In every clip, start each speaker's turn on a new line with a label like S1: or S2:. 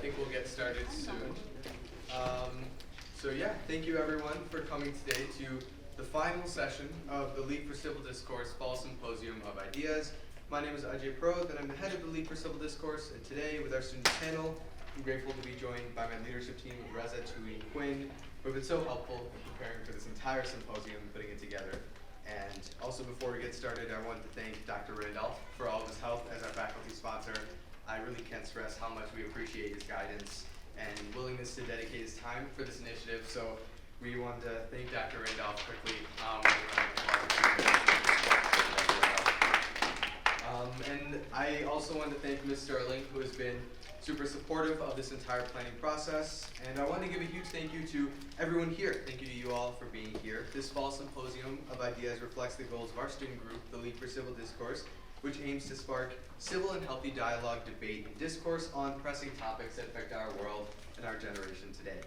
S1: think we'll get started soon. Thank you everyone for coming today to the final session of the League for Civil Discourse Fall Symposium of Ideas. My name is Ajay Proth, and I'm the head of the League for Civil Discourse, and today with our student panel, I'm grateful to be joined by my leadership team of Reza, Tui, and Quinn, who have been so helpful in preparing for this entire symposium, putting it together. And also before we get started, I wanted to thank Dr. Randolph for all of his help as our faculty sponsor. I really can't stress how much we appreciate his guidance and willingness to dedicate his time for this initiative. So we wanted to thank Dr. Randolph quickly. And I also wanted to thank Ms. Sterling, who has been super supportive of this entire planning process. And I want to give a huge thank you to everyone here. Thank you to you all for being here. This Fall Symposium of Ideas reflects the goals of our student group, the League for Civil Discourse, which aims to spark civil and healthy dialogue, debate, and discourse on pressing topics that affect our world and our generation today.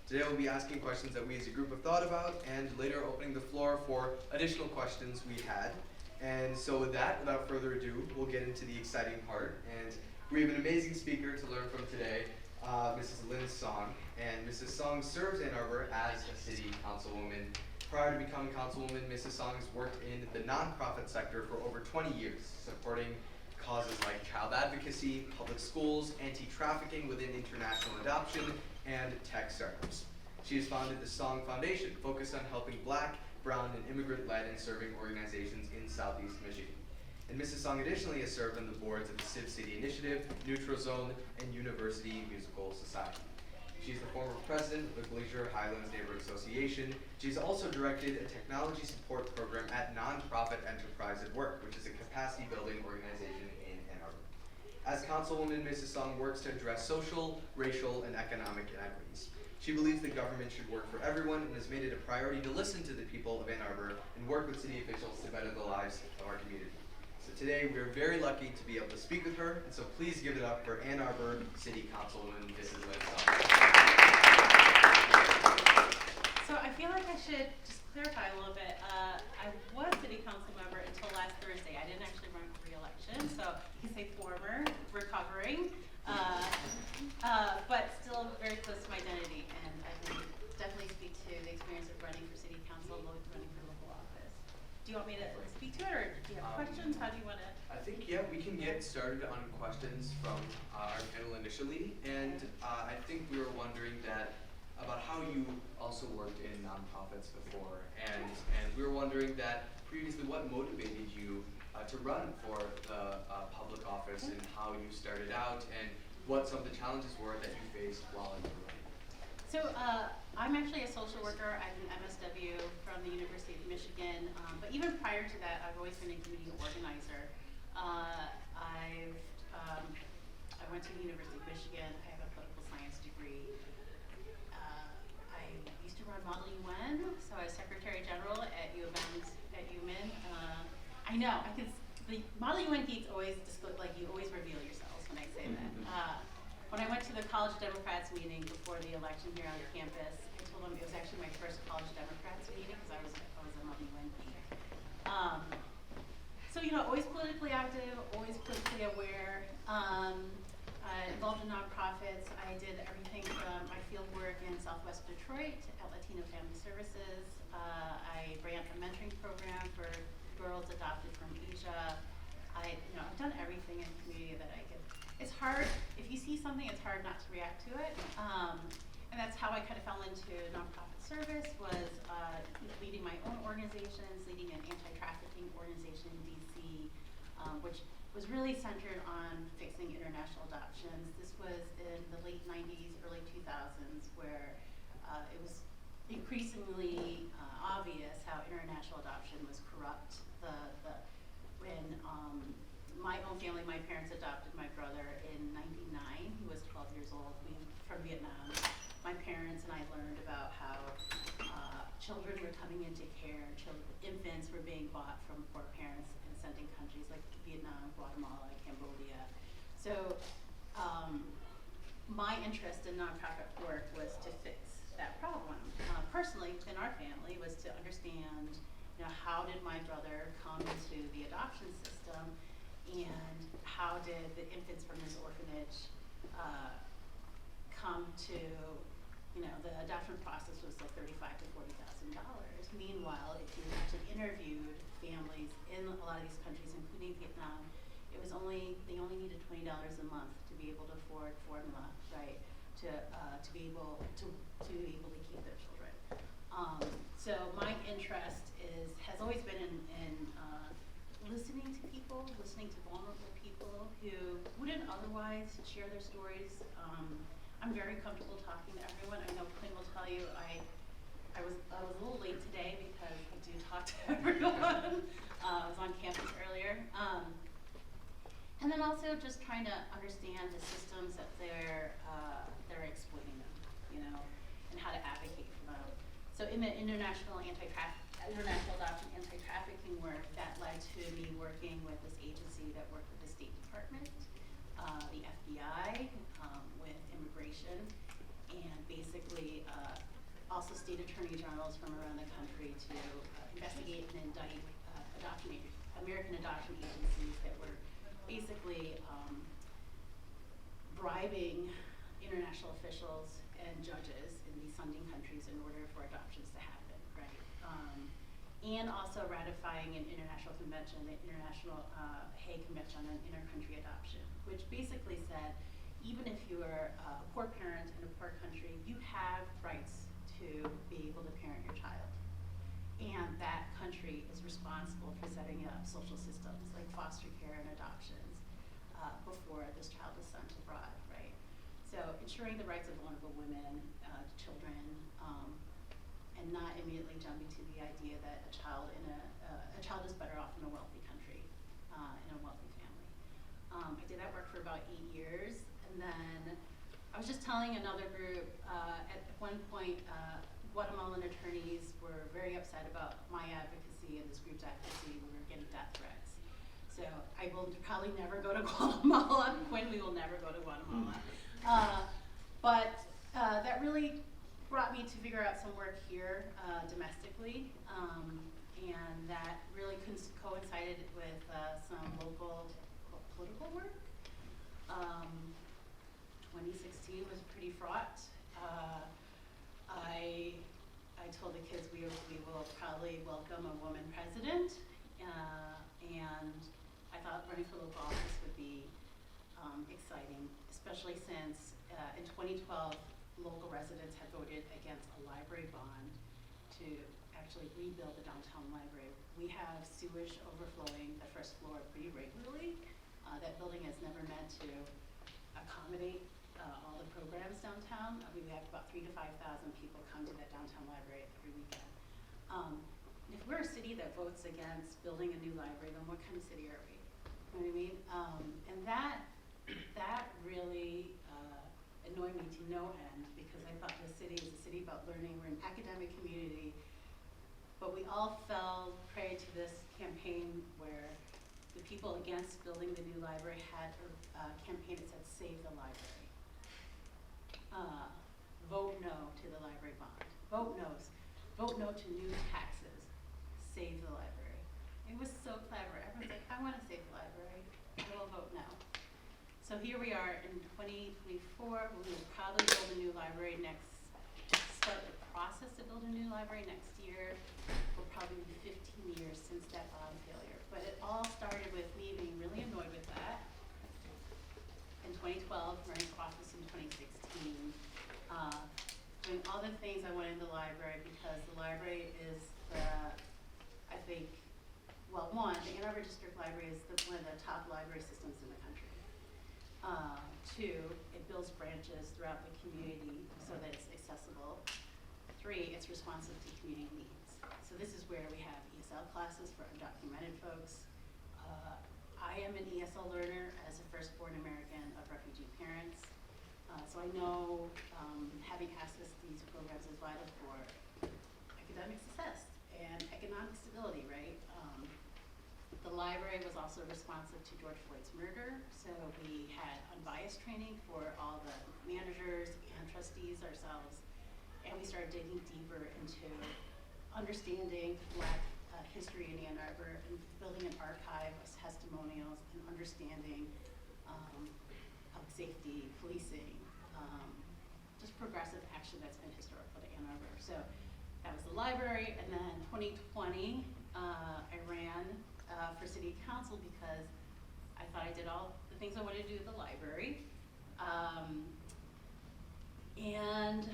S1: Today we'll be asking questions that we as a group have thought about, and later opening the floor for additional questions we had. And so with that, without further ado, we'll get into the exciting part. And we have an amazing speaker to learn from today, Mrs. Lin Song. And Mrs. Song serves Ann Arbor as a city councilwoman. Prior to becoming councilwoman, Mrs. Song has worked in the nonprofit sector for over 20 years, supporting causes like child advocacy, public schools, anti-trafficking within international adoption, and tech startups. She has founded the Song Foundation, focused on helping Black, brown, and immigrant-led and serving organizations in Southeast Michigan. And Mrs. Song additionally has served on the boards of the Civ City Initiative, Neutral Zone, and University Musical Society. She's the former president of the Glacier Highlands Neighborhood Association. She's also directed a technology support program at Nonprofit Enterprise at Work, which is a capacity building organization in Ann Arbor. As councilwoman, Mrs. Song works to address social, racial, and economic inequities. She believes the government should work for everyone and has made it a priority to listen to the people of Ann Arbor and work with city officials to better the lives of our community. So today we're very lucky to be able to speak with her, and so please give it up for Ann Arbor City Councilwoman Mrs. Lin Song.
S2: So I feel like I should just clarify a little bit. I was city council member until last Thursday. I didn't actually run for re-election, so you can say former, recovering, but still very close to my identity. And I can definitely speak to the experience of running for city council, running for local office. Do you want me to speak to it, or do you have questions? How do you want to?
S1: I think, yeah, we can get started on questions from our panel initially. And I think we were wondering about how you also worked in nonprofits before. And we were wondering that previously what motivated you to run for the public office and how you started out and what some of the challenges were that you faced while you were running.
S2: So I'm actually a social worker. I'm an MSW from the University of Michigan. But even prior to that, I've always been a community organizer. I went to the University of Michigan. I have a political science degree. I used to run Model UN, so I was Secretary General at UMN. I know, the Model UN geeks always you always reveal yourselves when I say that. When I went to the College Democrats meeting before the election here on campus, I told them it was actually my first College Democrats meeting because I was a Model UN geek. So always politically active, always politically aware. Involved in nonprofits. I did everything from my field work in Southwest Detroit at Latino Family Services. I ran a mentoring program for girls adopted from Asia. I've done everything in the community that I could. It's hard, if you see something, it's hard not to react to it. And that's how I kind of fell into nonprofit service, was leading my own organizations, leading an anti-trafficking organization in DC, which was really centered on fixing international adoptions. This was in the late 90s, early 2000s, where it was increasingly obvious how international adoption was corrupt. When my own family, my parents adopted my brother in '99. He was 12 years old, from Vietnam. My parents and I learned about how children were coming into care, infants were being bought from poor parents and sent in countries like Vietnam, Guatemala, Cambodia. So my interest in nonprofit work was to fix that problem. Personally, in our family, was to understand, how did my brother come into the adoption system, and how did the infants from his orphanage come to, the adoption process was like $35,000 to $40,000. Meanwhile, if you actually interviewed families in a lot of these countries, including Vietnam, they only needed $20 a month to be able to afford formula, right? To be able to keep their children. So my interest has always been in listening to people, listening to vulnerable people who wouldn't otherwise share their stories. I'm very comfortable talking to everyone. I know Quinn will tell you I was a little late today because I do talk to everyone. I was on campus earlier. And then also just trying to understand the systems that they're exploiting them, and how to advocate for them. So in the international adoption anti-trafficking work, that led to me working with this agency that worked with the State Department, the FBI, with immigration, and basically also state attorney generals from around the country to investigate and indict American adoption agencies that were basically bribing international officials and judges in these funding countries in order for adoptions to happen, right? And also ratifying an international convention, the International Hague Convention on Intercountry Adoption, which basically said, even if you are a poor parent in a poor country, you have rights to be able to parent your child. And that country is responsible for setting up social systems like foster care and adoptions before this child is sent abroad, right? So ensuring the rights of vulnerable women, children, and not immediately jumping to the idea that a child is better off in a wealthy country, in a wealthy family. I did that work for about 8 years, and then I was just telling another group at one point. Guatemalan attorneys were very upset about my advocacy and this group's advocacy. We were getting death threats. So I will probably never go to Guatemala. Quinn, we will never go to Guatemala. But that really brought me to figure out some work here domestically. And that really coincided with some local political work. 2016 was pretty fraught. I told the kids we will probably welcome a woman president, and I thought running for local office would be exciting, especially since in 2012 local residents had voted against a library bond to actually rebuild the downtown library. We have sewage overflowing the first floor pretty regularly. That building has never meant to accommodate all the programs downtown. We have about 3,000 to 5,000 people come to that downtown library every weekend. If we're a city that votes against building a new library, then what kind of city are we? You know what I mean? And that really annoyed me to no end, because I thought the city is a city about learning. We're an academic community, but we all fell prey to this campaign where the people against building the new library had a campaign that said, "Save the library." Vote no to the library bond. Vote no to new taxes. Save the library. It was so clever. Everyone's like, I want to save the library. I will vote no. So here we are in 2024. We will probably build a new library start the process to build a new library next year. Will probably be 15 years since that bond failure. But it all started with me being really annoyed with that. In 2012, running for office in 2016, doing all the things I wanted in the library, because the library is I think, well, one, the Ann Arbor District Library is one of the top library systems in the country. Two, it builds branches throughout the community so that it's accessible. Three, it's responsive to community needs. So this is where we have ESL classes for undocumented folks. I am an ESL learner as a firstborn American of refugee parents. So I know having access to these programs is vital for academic success and economic stability, right? The library was also responsive to George Floyd's murder, so we had unbiased training for all the managers and trustees ourselves, and we started digging deeper into understanding Black history in Ann Arbor and building an archive of testimonials and understanding public safety, policing, action that's been historical to Ann Arbor. So that was the library, and then 2020, I ran for city council because I thought I did all the things I wanted to do at the library. And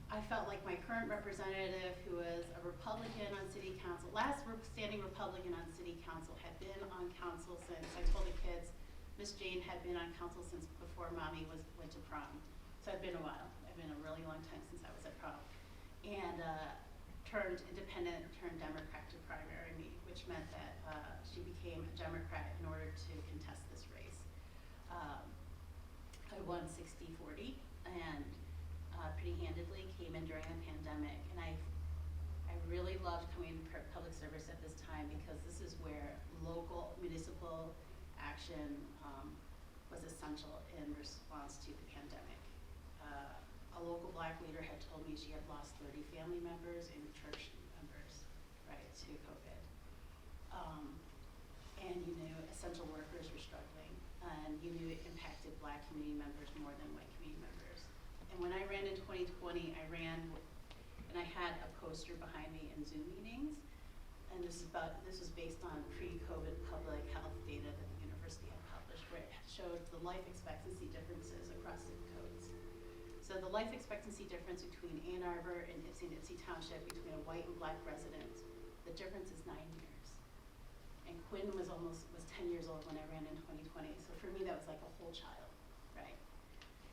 S2: I felt like my current representative, who was a Republican on city council, last standing Republican on city council, had been on council since, I told the kids, Miss Jane had been on council since before mommy went to prom. So it'd been a while. It'd been a really long time since I was at prom. And turned independent, turned Democrat to primary me, which meant that she became a Democrat in order to contest this race. I won 60-40 and pretty handedly, came in during the pandemic, and I really loved coming to public service at this time because this is where local municipal action was essential in response to the pandemic. A local Black leader had told me she had lost 30 family members and church members, right, to COVID. And you knew essential workers were struggling, and you knew it impacted Black community members more than white community members. And when I ran in 2020, I ran, and I had a poster behind me in Zoom meetings, and this was based on pre-COVID public health data that the university had published, where it showed the life expectancy differences across zip codes. So the life expectancy difference between Ann Arbor and Ipsy Township, between a white and Black resident, the difference is 9 years. And Quinn was 10 years old when I ran in 2020, so for me that was like a whole child, right?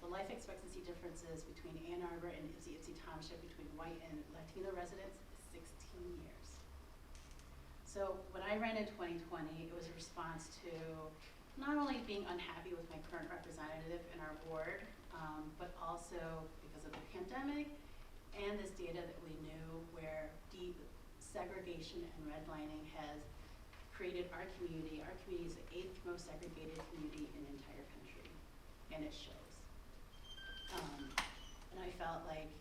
S2: The life expectancy differences between Ann Arbor and Ipsy Township, between white and Latino residents, is 16 years. So when I ran in 2020, it was a response to not only being unhappy with my current representative in our ward, but also because of the pandemic and this data that we knew where deep segregation and redlining has created our community. Our community is the 8th most segregated community in the entire country, and it shows. And I felt like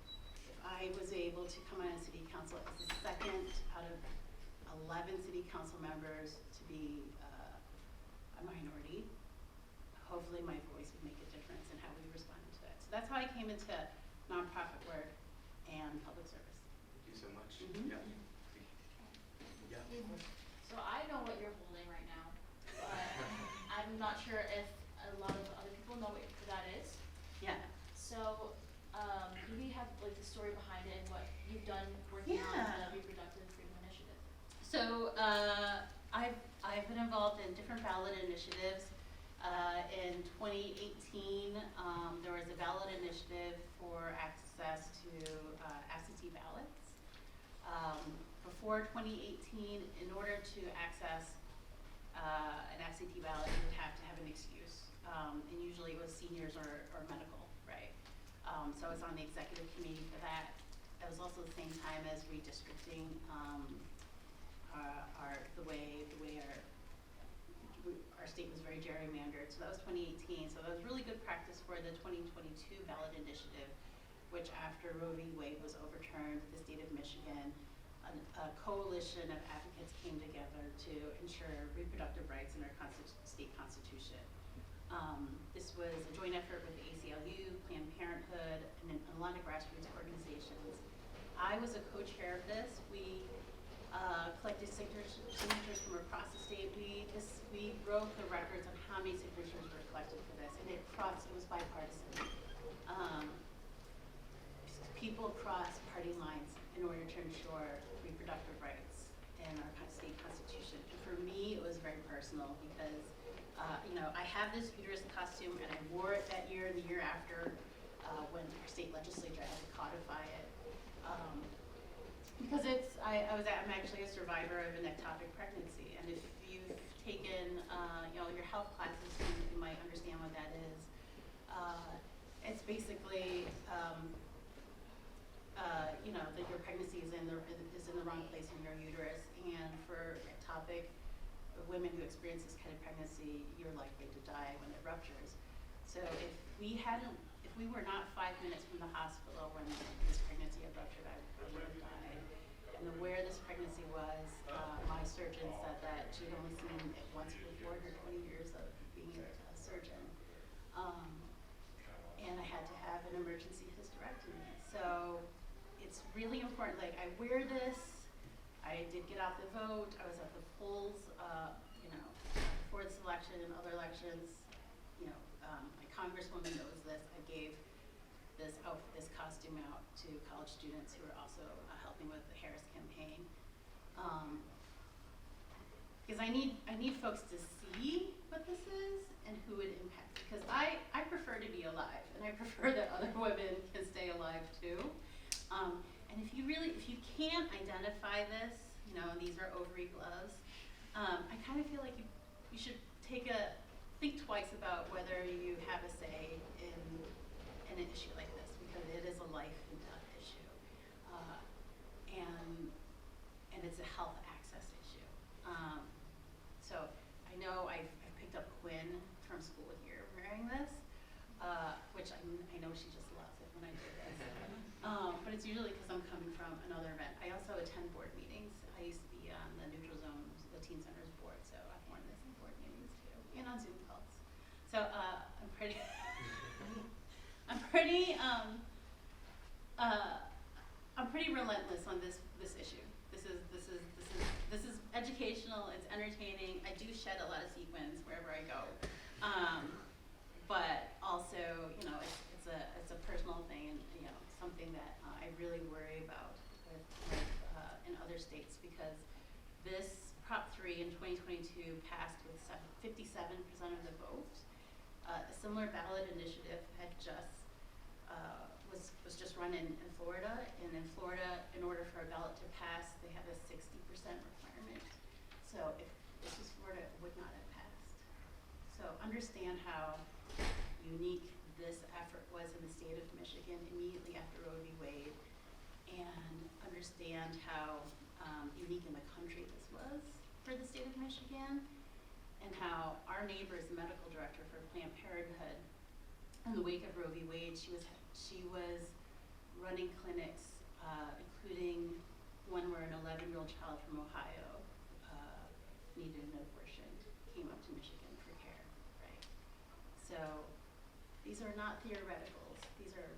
S2: if I was able to come on a city council as the second out of 11 city council members to be a minority, hopefully my voice would make a difference in how we responded to it. So that's how I came into nonprofit work and public service.
S1: Thank you so much.
S2: Mm-hmm.
S1: Yeah. Yeah.
S3: So I know what you're holding right now, but I'm not sure if a lot of other people know what that is.
S2: Yeah.
S3: So do we have like the story behind it and what you've done working on the reproductive freedom initiative?
S2: So I've been involved in different ballot initiatives. In 2018, there was a ballot initiative for access to absentee ballots. Before 2018, in order to access an absentee ballot, you would have to have an excuse. And usually it was seniors or medical, right? So I was on the executive committee for that. That was also the same time as redistricting the way our state was very gerrymandered. So that was 2018. So that was really good practice for the 2022 ballot initiative, which after Roe v. Wade was overturned, the state of Michigan, a coalition of advocates came together to ensure reproductive rights in our state constitution. This was a joint effort with the ACLU, Planned Parenthood, and a lot of grassroots organizations. I was a co-chair of this. We collected signatures from across the state. We broke the records on how many signatures were collected for this, and it was bipartisan. People crossed party lines in order to ensure reproductive rights in our state constitution. And for me, it was very personal because, I have this uterus costume and I wore it that year and the year after when our state legislature had to codify it. Because I'm actually a survivor of an ectopic pregnancy, and if you've taken, your health classes, you might understand what that is. It's basically, that your pregnancy is in the wrong place in your uterus, and for ectopic women who experience this kind of pregnancy, you're likely to die when it ruptures. So if we were not 5 minutes from the hospital when this pregnancy had ruptured, I would have died. And where this pregnancy was, my surgeon said that she'd only seen it once before in her 20 years of being a surgeon. And I had to have an emergency hysterectomy. So it's really important, like, I wear this, I did get out the vote, I was at the polls, you know, for this election and other elections, you know, my congresswoman knows this, I gave this costume out to college students who are also helping with the Harris campaign. Because I need folks to see what this is and who it impacts. Because I prefer to be alive, and I prefer that other women can stay alive too. And if you can't identify this, you know, and these are ovary gloves, I kind of feel like you should think twice about whether you have a say in an issue like this, because it is a life and death issue, and it's a health access issue. So I know I've picked up Quinn from school here wearing this, which I know she just loves it when I do this. But it's usually because I'm coming from another event. I also attend board meetings. I used to be on the Neutral Zone, the Teen Center's board, so I've worn this in board meetings too, and on Zoom calls. So I'm pretty, I'm pretty relentless on this issue. This is educational. It's entertaining. I do shed a lot of sequins wherever I go, but also, you know, it's a personal thing, and you know, something that I really worry about with in other states, because this Prop 3 in 2022 passed with 57% of the vote. A similar ballot initiative had was just run in Florida, and in Florida, in order for a ballot to pass, they have a 60% requirement. So if this was Florida, it would not have passed. So understand how unique this effort was in the state of Michigan immediately after Roe v. Wade, and understand how unique in the country this was for the state of Michigan, and how our neighbor is the medical director for Planned Parenthood. In the wake of Roe v. Wade, she was running clinics, including one where an 11-year-old child from Ohio needed an abortion, came up to Michigan for care, right? So these are not theoreticals. These are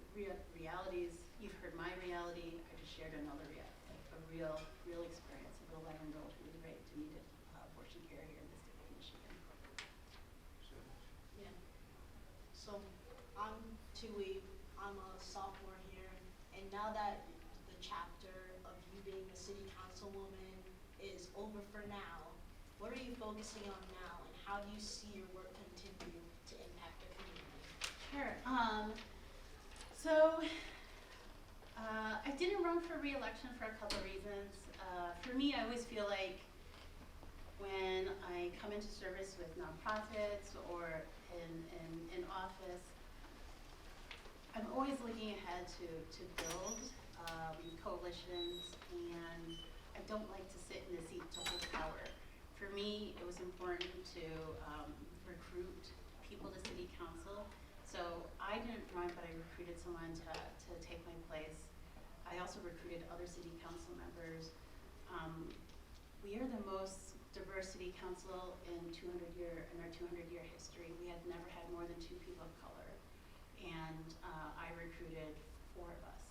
S2: realities. You've heard my reality. I just shared another real experience of an 11-year-old who was raped and needed abortion care here in the state of Michigan.
S4: Yeah. So I'm Tui. I'm a sophomore here, and now that the chapter of you being a city councilwoman is over for now, what are you focusing on now, and how do you see your work continue to impact the community?
S2: Sure. I didn't run for re-election for a couple of reasons. For me, I always feel like when I come into service with nonprofits or in office, I'm always looking ahead to build coalitions, and I don't like to sit in the seat to hold power. For me, it was important to recruit people to city council. So I didn't run, but I recruited someone to take my place. I also recruited other city council members. We are the most diverse city council in our 200-year history. We had never had more than 2 people of color, and I recruited 4 of us.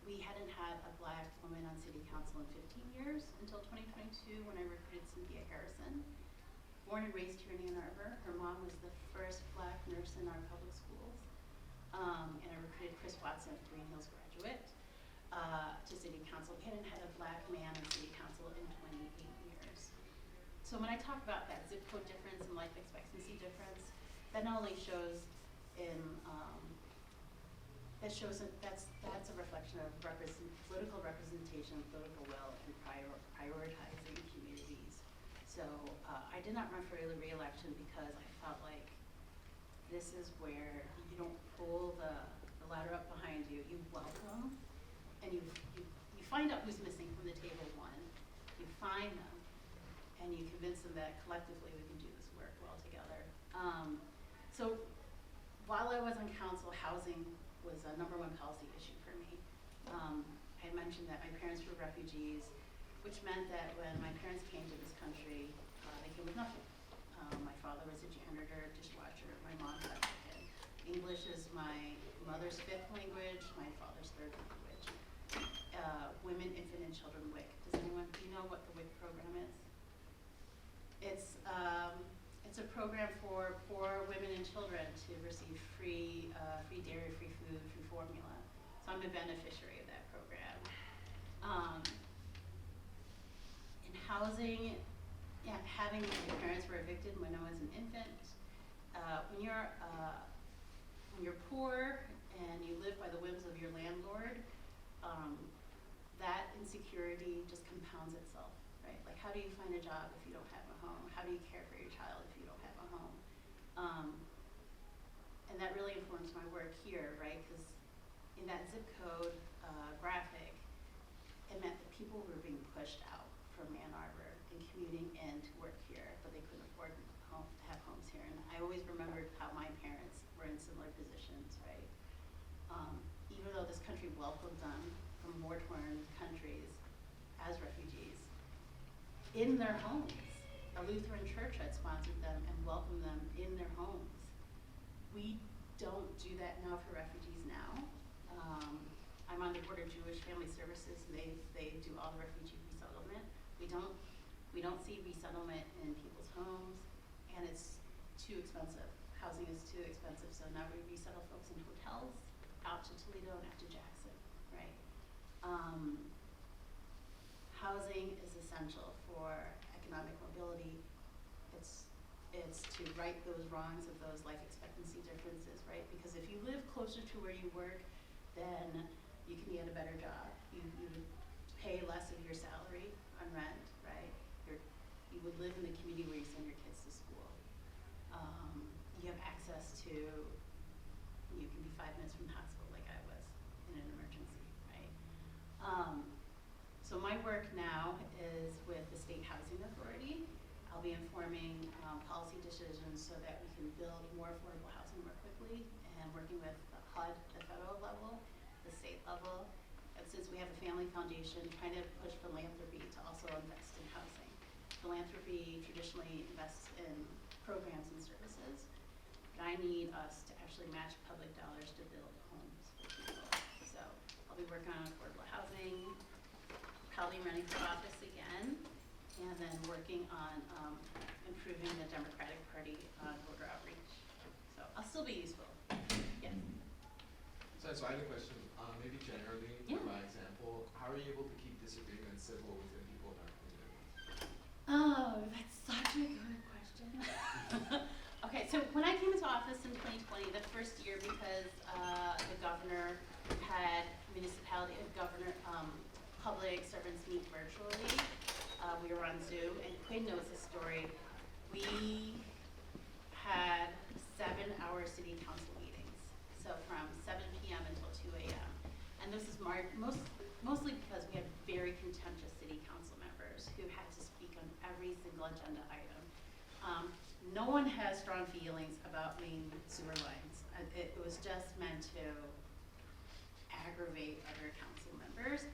S2: We hadn't had a black woman on city council in 15 years until 2022, when I recruited Cynthia Harrison. Born and raised here in Ann Arbor, her mom was the first black nurse in our public schools. And I recruited Chris Watson, a Green Hills graduate, to city council. We hadn't had a black man on city council in 28 years. So when I talk about that zip code difference and life expectancy difference, that not only shows that's a reflection of political representation, political will, and prioritizing communities. So I did not run for re-election because I felt like this is where you don't pull the ladder up behind you. You welcome, and you find out who's missing from the table one. You find them, and you convince them that collectively we can do this work well together. So while I was on council, housing was a #1 policy issue for me. I had mentioned that my parents were refugees, which meant that when my parents came to this country, they came with nothing. My father was a janitor, dishwasher. My mom had a kid. English is my mother's 5th language, my father's 3rd language. Women, Infant, and Children WIC. Do you know what the WIC program is? It's a program for women and children to receive free dairy, free food, free formula. So I'm a beneficiary of that program. In housing, yeah, having my parents were evicted when I was an infant. When you're poor and you live by the whims of your landlord, that insecurity just compounds itself, right? Like, how do you find a job if you don't have a home? How do you care for your child if you don't have a home? And that really informs my work here, right? Because in that zip code graphic, it meant that people were being pushed out from Ann Arbor and commuting in to work here, but they couldn't afford to have homes here. And I always remembered how my parents were in similar positions, right? Even though this country welcomed them from war-torn countries as refugees, in their homes, a Lutheran church had sponsored them and welcomed them in their homes. We don't do that now for refugees now. I'm on the board of Jewish Family Services, and they do all the refugee resettlement. We don't see resettlement in people's homes, and it's too expensive. Housing is too expensive, so now we resettle folks in hotels out to Toledo and out to Jackson, right? Housing is essential for economic mobility. It's to right those wrongs of those life expectancy differences, right? Because if you live closer to where you work, then you can get a better job. You would pay less of your salary on rent, right? You would live in the community where you send your kids to school. You have access to, you can be 5 minutes from the hospital like I was in an emergency, right? So my work now is with the State Housing Authority. I'll be informing policy decisions so that we can build more affordable housing more quickly, and working with the HUD, the federal level, the state level. And since we have a family foundation, trying to push philanthropy to also invest in housing. Philanthropy traditionally invests in programs and services, but I need us to actually match public dollars to build homes for people. So I'll be working on affordable housing, probably running for office again, and then working on improving the Democratic Party voter outreach. So I'll still be useful. Yes.
S5: So I had a question, maybe generally,
S2: Yeah.
S5: by example, how are you able to keep disagreements civil within people in our community?
S2: Oh, that's such a good question. Okay, so when I came into office in 2020, the first year, because the governor had public servants meet virtually, we were on Zoom, and Quinn knows this story. We had 7-hour city council meetings, so from 7 p.m. until 2 a.m. And this is mostly because we had very contentious city council members who had to speak on every single agenda item. No one has strong feelings about main sewer lines. It was just meant to aggravate other council members.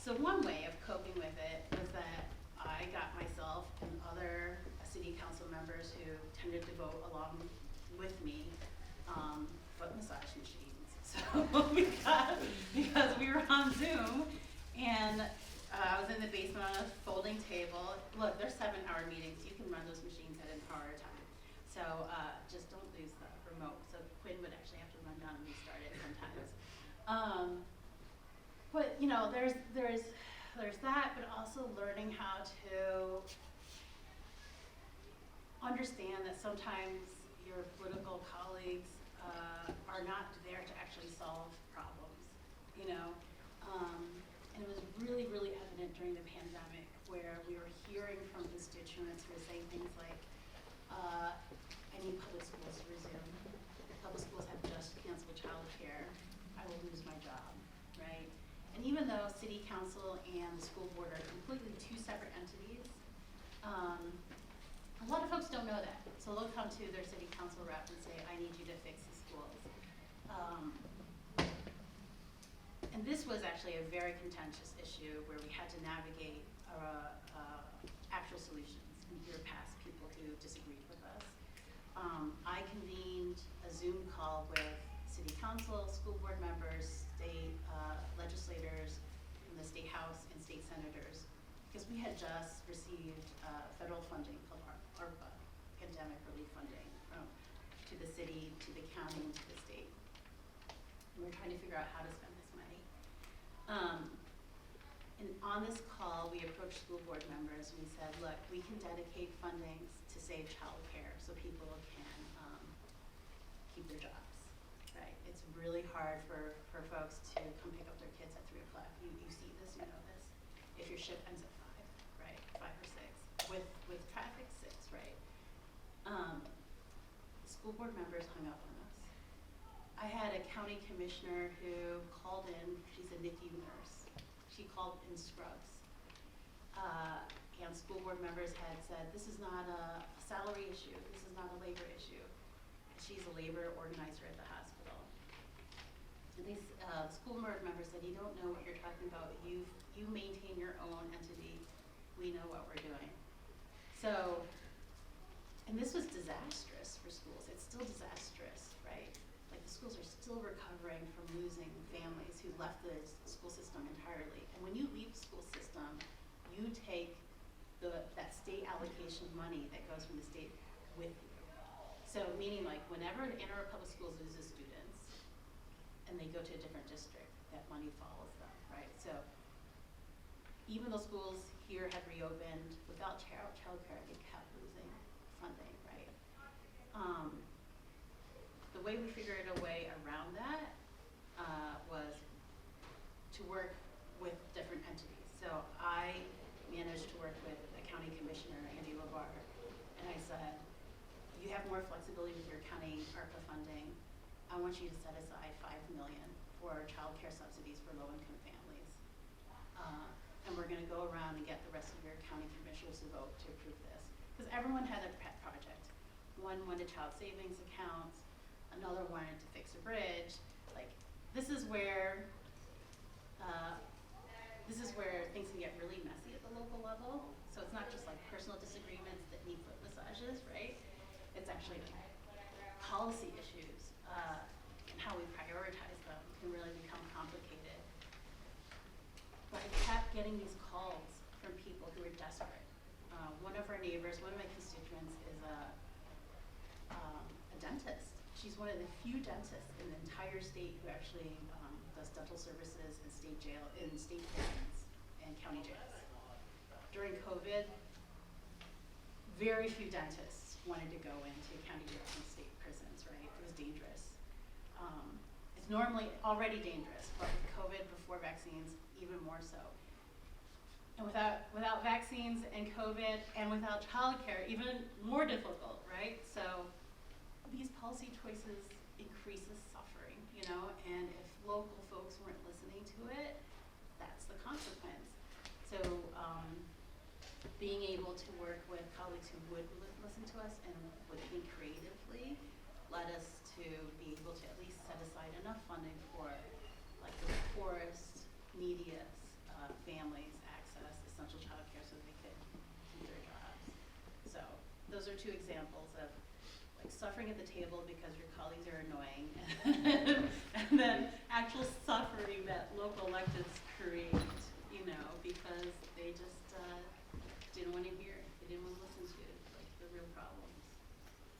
S2: So one way of coping with it was that I got myself and other city council members who tended to vote along with me foot massage machines. So because we were on Zoom, and I was in the basement on a folding table. Look, they're 7-hour meetings. You can run those machines at an hour at a time. So just don't lose the remote. So Quinn would actually have to run down and restart it sometimes. But you know, there's that, but also learning how to understand that sometimes your political colleagues are not there to actually solve problems, you know. And it was really, really evident during the pandemic, where we were hearing from constituents who were saying things like, I need public schools to resume. Public schools have just canceled childcare. I will lose my job, right? And even though city council and the school board are completely 2 separate entities, a lot of folks don't know that. So they'll come to their city council rep and say, I need you to fix the schools. And this was actually a very contentious issue where we had to navigate actual solutions and hear past people who disagreed with us. I convened a Zoom call with city council, school board members, state legislators from the state house and state senators, because we had just received federal funding called ARPA, pandemic relief funding, to the city, to the county, and to the state. And we're trying to figure out how to spend this money. And on this call, we approached school board members and we said, look, we can dedicate funding to save childcare so people can keep their jobs, right? It's really hard for folks to come pick up their kids at 3 o'clock. You see this, you know this. If your shift ends at 5, right? 5 or 6. With traffic, 6, right? School board members hung up on us. I had a county commissioner who called in, she's a NICU nurse. She called in scrubs. And school board members had said, this is not a salary issue, this is not a labor issue. She's a labor organizer at the hospital. And these school board members said, you don't know what you're talking about. You maintain your own entity. We know what we're doing. So, and this was disastrous for schools. It's still disastrous, right? Like the schools are still recovering from losing families who left the school system entirely. And when you leave the school system, you take that state allocation money that goes from the state with you. So meaning like whenever Ann Arbor Public Schools loses students and they go to a different district, that money follows them, right? So even though schools here had reopened, without childcare, they kept losing funding, right? The way we figured a way around that was to work with different entities. So I managed to work with the county commissioner, Andy LeVar, and I said, you have more flexibility with your county ARPA funding. I want you to set aside $5 million for child care subsidies for low-income families. And we're gonna go around and get the rest of your county commissioners to vote to approve this. Because everyone had a pet project. One wanted child savings accounts, another wanted to fix a bridge. Like, this is where things can get really messy at the local level. So it's not just like personal disagreements that need foot massages, right? It's actually policy issues, and how we prioritize them can really become complicated. But I kept getting these calls from people who are desperate. One of our neighbors, one of my constituents is a dentist. She's one of the few dentists in the entire state who actually does dental services in state prisons and county jails. During COVID, very few dentists wanted to go into county jails and state prisons, right? It was dangerous. It's normally already dangerous, but with COVID, before vaccines, even more so. And without vaccines and COVID and without childcare, even more difficult, right? So these policy choices increases suffering, you know, and if local folks weren't listening to it, that's the consequence. So being able to work with colleagues who would listen to us and would think creatively led us to be able to at least set aside enough funding for like the poorest, neediest families access essential childcare so they could keep their jobs. So those are 2 examples of like suffering at the table because your colleagues are annoying and then actual suffering that local electeds create, you know, because they just didn't want to hear it. They didn't want to listen to like the real problems.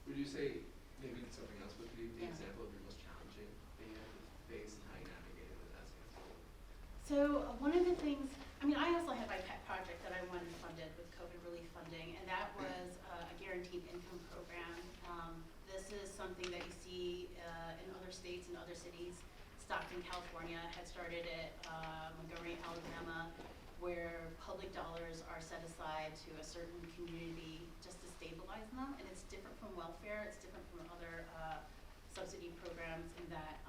S5: Would you say maybe something else would be the
S2: Yeah.
S5: example of your most challenging thing you had to face and how you navigated it as a council?
S2: So one of the things, I mean, I also had my pet project that I wanted funded with COVID relief funding, and that was a guaranteed income program. This is something that you see in other states and other cities. Stockton, California had started it, Montgomery, Alabama, where public dollars are set aside to a certain community just to stabilize them, and it's different from welfare, it's different from other subsidy programs in that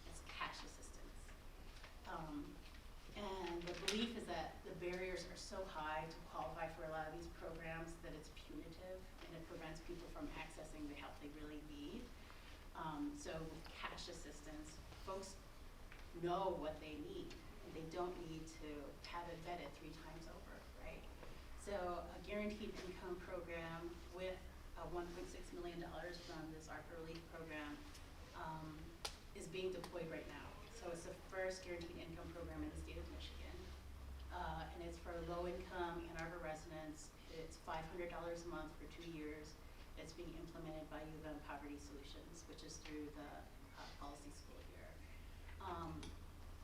S2: it's cash assistance. And the belief is that the barriers are so high to qualify for a lot of these programs that it's punitive and it prevents people from accessing the help they really need. So with cash assistance, folks know what they need and they don't need to have it vetted 3 times over, right? So a guaranteed income program with $1.6 million from this ARPA relief program is being deployed right now. So it's the first guaranteed income program in the state of Michigan. And it's for low-income Ann Arbor residents. It's $500 a month for 2 years. It's being implemented by U of M Poverty Solutions, which is through the policy school here.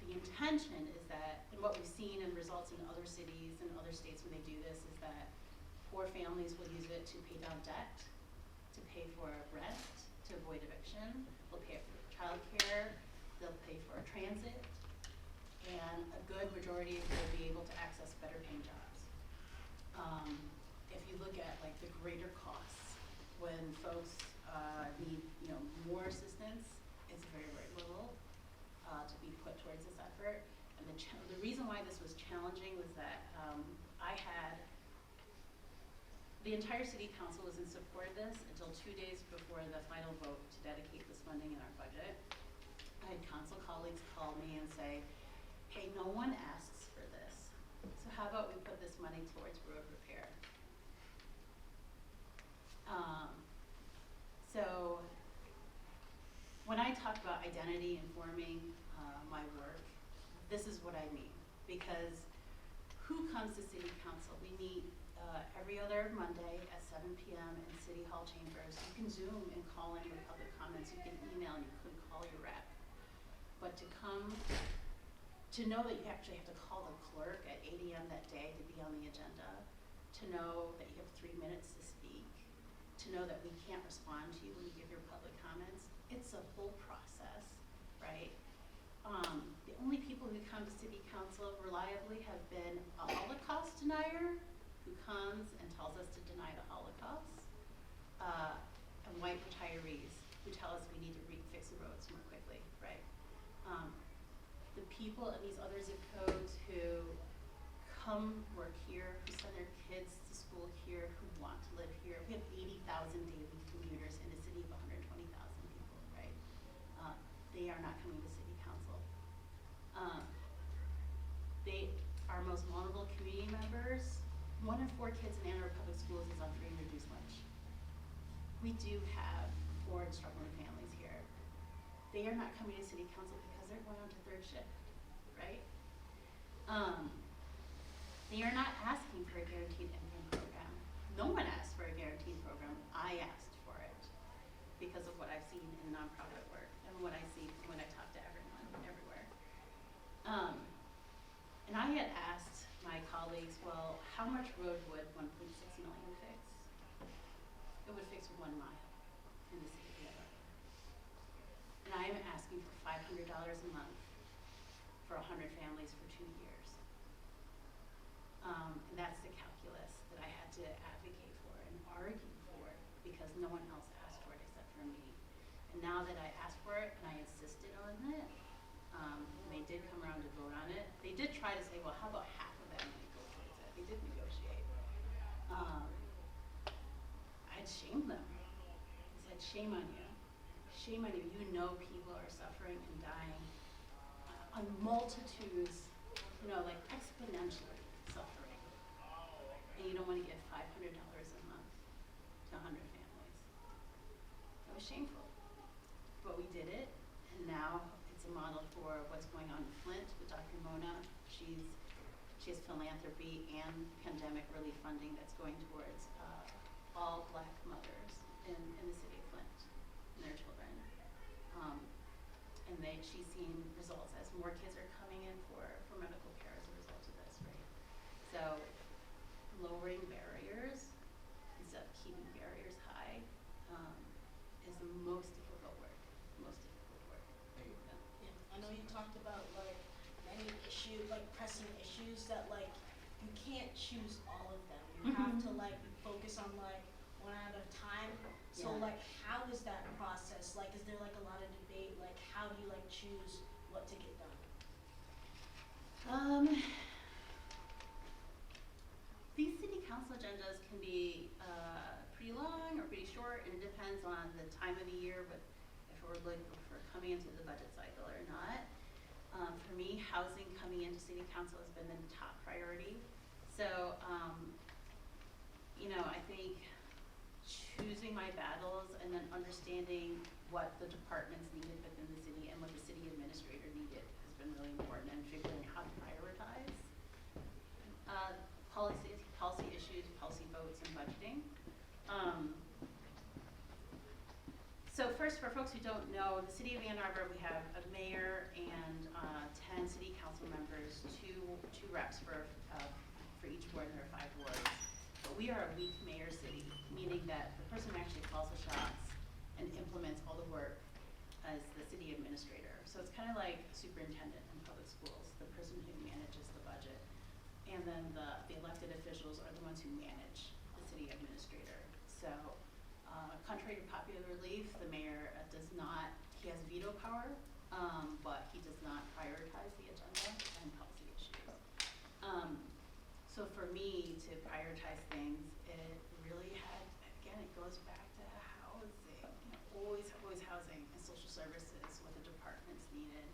S2: The intention is that, and what we've seen in results in other cities and other states when they do this, is that poor families will use it to pay down debt, to pay for rent, to avoid eviction. They'll pay for childcare, they'll pay for transit, and a good majority will be able to access better paying jobs. If you look at like the greater costs, when folks need more assistance, it's very, very little to be put towards this effort. And the reason why this was challenging was that the entire city council was in support of this until 2 days before the final vote to dedicate this funding in our budget. I had council colleagues call me and say, hey, no one asks for this, so how about we put this money towards road repair? So when I talk about identity informing my work, this is what I mean. Because who comes to city council? We meet every other Monday at 7 p.m. in City Hall chambers. You can Zoom and call in with public comments. You can email and you can call your rep. But to know that you actually have to call the clerk at 8 a.m. that day to be on the agenda, to know that you have 3 minutes to speak, to know that we can't respond to you when you give your public comments, it's a whole process, right? The only people who come to city council reliably have been a Holocaust denier who comes and tells us to deny the Holocaust, and white retirees who tell us we need to fix the roads more quickly, right? The people in these other zip codes who come work here, who send their kids to school here, who want to live here. We have 80,000 daily commuters in a city of 120,000 people, right? They are not coming to city council. They are most vulnerable community members. 1 in 4 kids in Ann Arbor Public Schools is on free and reduced lunch. We do have poor and struggling families here. They are not coming to city council because they're going on to 3rd shift, right? They are not asking for a guaranteed income program. No one asked for a guaranteed program. I asked for it because of what I've seen in nonprofit work and what I see when I talk to everyone, everywhere. And I had asked my colleagues, well, how much road would 1.6 million fix? It would fix 1 mile in the city of Ann Arbor. And I am asking for $500 a month for 100 families for 2 years. And that's the calculus that I had to advocate for and argue for because no one else asked for it except for me. And now that I asked for it and I insisted on it, and they did come around to vote on it. They did try to say, well, how about half of that money go towards it? They did negotiate. I'd shamed them. I said, shame on you. Shame on you. You know people are suffering and dying on multitudes, like exponentially suffering. And you don't want to give $500 a month to 100 families. It was shameful. But we did it, and now it's a model for what's going on in Flint with Dr. Mona. She has philanthropy and pandemic relief funding that's going towards all Black mothers in the city of Flint and their children. And she's seen results as more kids are coming in for medical care as a result of this, right? So lowering barriers instead of keeping barriers high is the most difficult work.
S5: Thank you.
S4: Yeah, I know you talked about many issues, pressing issues that you can't choose all of them. You have to focus on one at a time. So
S2: Yeah.
S4: How is that process? Is there a lot of debate? How do you choose what to get done?
S2: These city council agendas can be pretty long or pretty short, and it depends on the time of the year, but if we're coming into the budget cycle or not. For me, housing coming into city council has been the top priority. So, I think choosing my battles and then understanding what the departments needed within the city and what the city administrator needed been really important in figuring how to prioritize policy issues, policy votes, and budgeting. So first, for folks who don't know, the City of Ann Arbor, we have a mayor and 10 city council members, two reps for each ward, and there are 5 wards. But we are a weak mayor city, meaning that the person who actually calls the shots and implements all the work as the city administrator. So it's kind of like superintendent in public schools, the person who manages the budget. And then the elected officials are the ones who manage the city administrator. So contrary to popular belief, the mayor does not, he has veto power, but he does not prioritize the agenda and policy issues. So for me to prioritize things, it really had, again, it goes back to housing, always housing and social services, what the departments needed,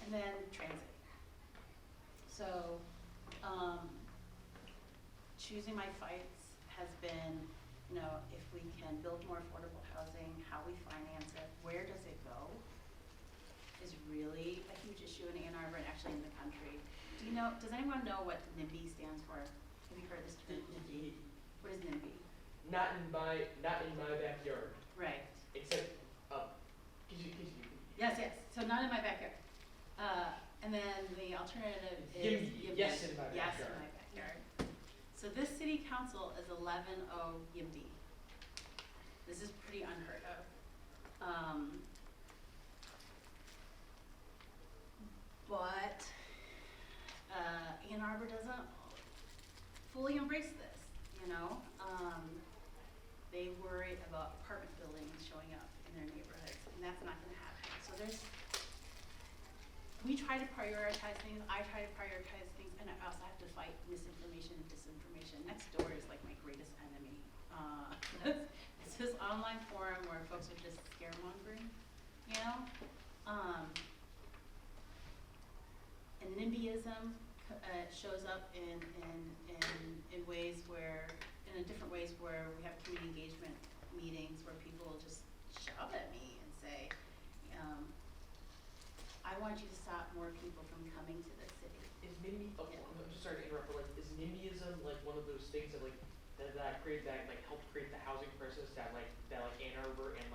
S2: and then transit. So choosing my fights has been, if we can build more affordable housing, how we finance it, where does it go, is really a huge issue in Ann Arbor and actually in the country. Does anyone know what NIMBY stands for? Have you heard this term? What is NIMBY?
S6: Not in my backyard.
S2: Right.
S6: Except, could you?
S2: Yes. So not in my backyard. And then the alternative is
S6: YIMBY. Yes, in my
S2: Yes,
S6: backyard.
S2: in my backyard. So this city council is 11-0 YIMBY. This is pretty unheard of. But Ann Arbor doesn't fully embrace this, They worry about apartment buildings showing up in their neighborhoods, and that's not gonna happen. So we try to prioritize things, I try to prioritize things, and I also have to fight misinformation and disinformation. Next door is like my greatest enemy. It's this online forum where folks are just scaremongering, And NIMBYism shows up in ways where, in different ways where we have community engagement meetings where people just shout at me and say, I want you to stop more people from coming to the city.
S6: Is NIMBY? Oh,
S2: Yeah.
S6: I'm just sorry to interrupt, but is NIMBYism like one of those things that that created helped create the housing crisis that Ann Arbor and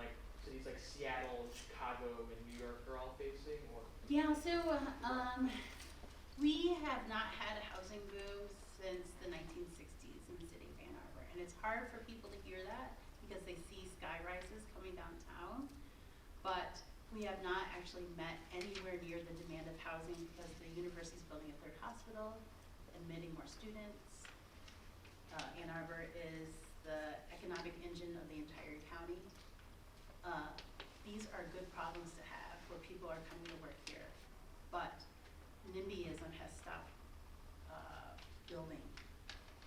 S6: cities like Seattle, Chicago, and New York are all facing, or?
S2: Yeah, so we have not had a housing boom since the 1960s in the city of Ann Arbor, and it's hard for people to hear that because they see sky rises coming downtown, but we have not actually met anywhere near the demand of housing because the university's building a 3rd hospital, admitting more students. Ann Arbor is the economic engine of the entire county. These are good problems to have where people are coming to work here, but NIMBYism has stopped building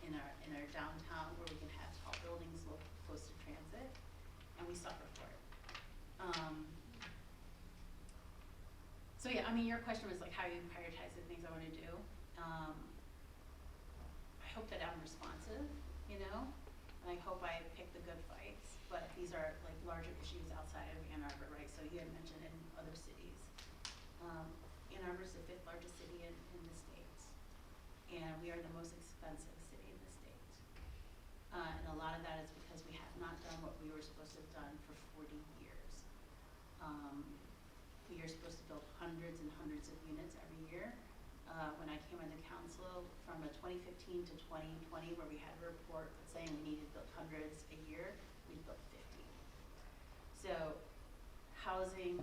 S2: in our downtown where we can have tall buildings close to transit, and we suffer for it. So yeah, your question was how you prioritize the things I want to do. I hope that I'm responsive, and I hope I pick the good fights, but these are larger issues outside of Ann Arbor, right? So you had mentioned in other cities. Ann Arbor is the 5th largest city in the state, and we are the most expensive city in the state. And a lot of that is because we have not done what we were supposed to have done for 40 years. We are supposed to build hundreds and hundreds of units every year. When I came into council from 2015 to 2020, where we had a report saying we needed to build hundreds a year, we built 50. So housing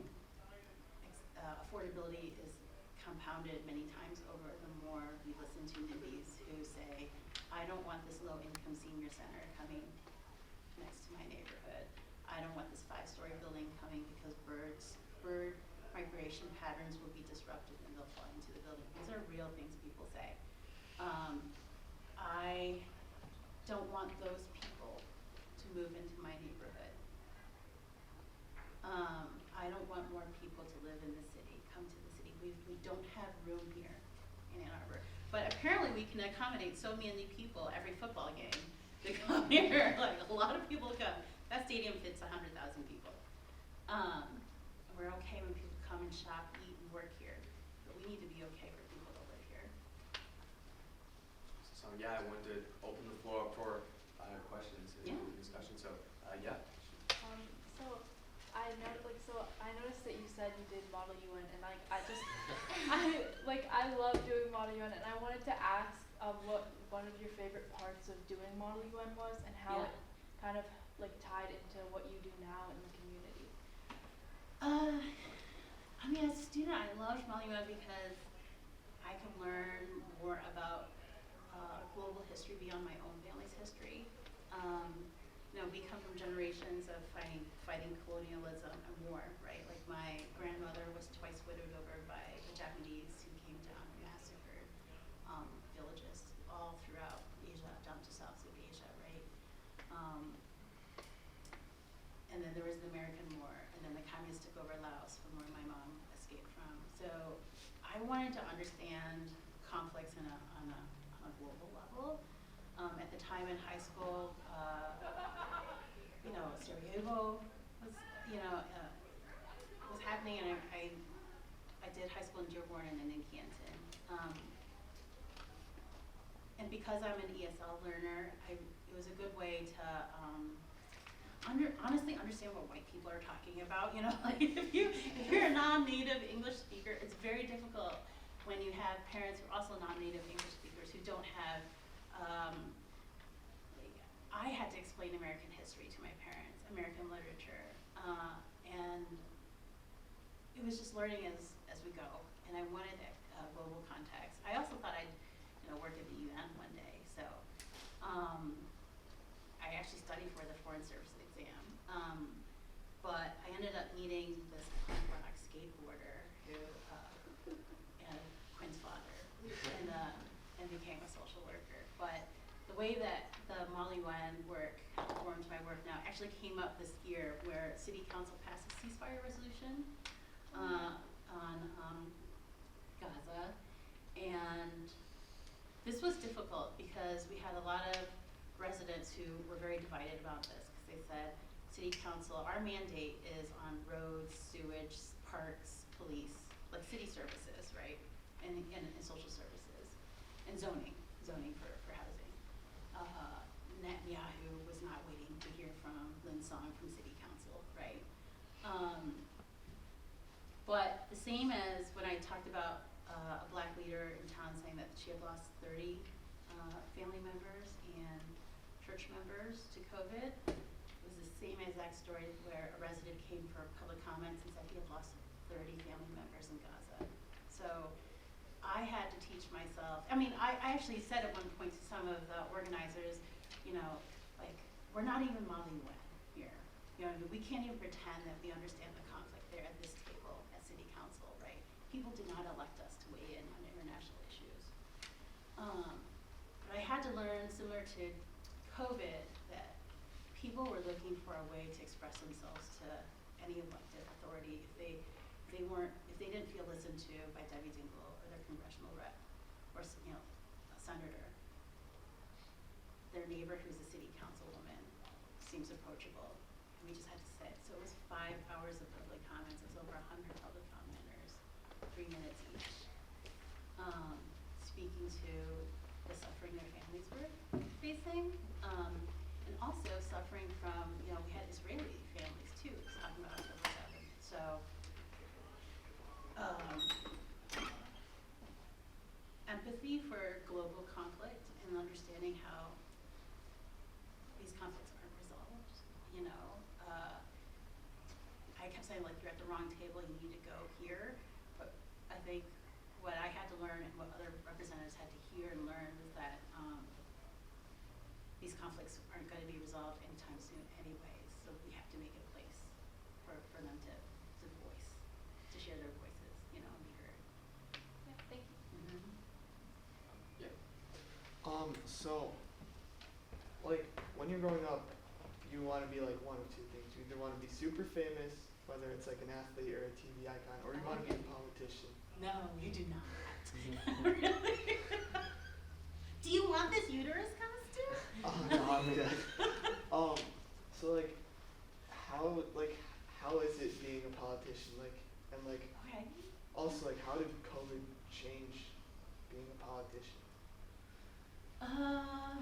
S2: affordability is compounded many times over the more we listen to NIMBYs who say, I don't want this low-income senior center coming next to my neighborhood. I don't want this 5-story building coming because bird migration patterns will be disrupted and they'll fly into the building. These are real things people say. I don't want those people to move into my neighborhood. I don't want more people to live in the city, come to the city. We don't have room here in Ann Arbor. But apparently we can accommodate so many people every football game to come here. A lot of people come. That stadium fits 100,000 people. We're okay when people come and shop, eat, and work here. we need to be okay for people to live here.
S1: So yeah, I wanted to open the floor up for questions and
S2: Yeah.
S1: discussion. So yeah.
S3: So I noticed that you said you did Model UN, and like I love doing Model UN, and I wanted to ask what one of your favorite parts of doing Model UN was, and how
S2: Yeah.
S3: it kind of like tied into what you do now in the community.
S2: I mean, as a student, I loved Monument because I could learn more about global history beyond my own family's history. You know, we come from generations of fighting colonialism and war, right? Like my grandmother was twice widowed over by the Japanese who came down and massacred villages all throughout Asia, down to South Asia, right? And then there was the American War, and then the communists took over Laos from where my mom escaped from. So I wanted to understand conflicts on a global level. At the time in high school, you know, Sarajevo was, you know, was happening, and I did high school in Dearborn and then in Canton. And because I'm an ESL learner, it was a good way to honestly understand what white people are talking about. You know, like if you're a non-native English speaker, it's very difficult when you have parents who are also non-native English speakers who don't have. I had to explain American history to my parents, American literature, and it was just learning as we go. And I wanted a global context. I also thought I'd, you know, work at the UN one day. So I actually studied for the Foreign Service exam, but I ended up meeting this punk rock skateboarder who, and Quinn's father, and became a social worker. But the way that the Molly Wen work forms my work now actually came up this year, where City Council passed a ceasefire resolution on Gaza, and this was difficult because we had a lot of residents who were very divided about this, because they said, City Council, our mandate is on roads, sewage, parks, police, like city services, right, and social services, and zoning for housing. Netanyahu was not waiting to hear from Linh from City Council, right? But the same as when I talked about a black leader in town saying that she had lost 30 family members and church members to COVID, it was the same exact story where a resident came for public comments and said he had lost 30 family members in Gaza. So I had to teach myself, I mean, I actually said at one point to some of the organizers, you know, like, we're not even Molly Wen here. You know, we can't even pretend that we understand the conflict there at this table at City Council, right? People did not elect us to weigh in on international issues. But I had to learn, similar to COVID, that people were looking for a way to express themselves to any elected authority if they didn't feel listened to by Debbie Dingell or their congressional rep or, you know, a senator. Their neighbor, who's a city councilwoman, seems approachable, and we just had to sit. So it was 5 hours of public comments. It was over 100 public commenters, 3 minutes each, speaking to the suffering their families were facing, and also suffering from, you know, we had Israeli families too, talking about October 7th. So empathy for global conflict and understanding how these conflicts aren't resolved. You know, I kept saying, like, you're at the wrong table, you need to go here. But I think what I had to learn and what other representatives had to hear and learn was that these conflicts aren't going to be resolved anytime soon anyways. So we have to make a place for them to voice, to share their voices, you know, and be heard.
S3: Yeah, thank you.
S2: Mm-hmm.
S1: Yeah.
S7: So, like, when you're growing up, you want to be like one of two things. You either want to be super famous, whether it's like an athlete or a TV icon, or you want to be a politician.
S2: No, you do not. Really? Do you want this uterus costume?
S7: Oh, no, I'm good. So like, how is it being a politician? Like, and like,
S2: Okay.
S7: also like, how did COVID change being a politician?
S2: I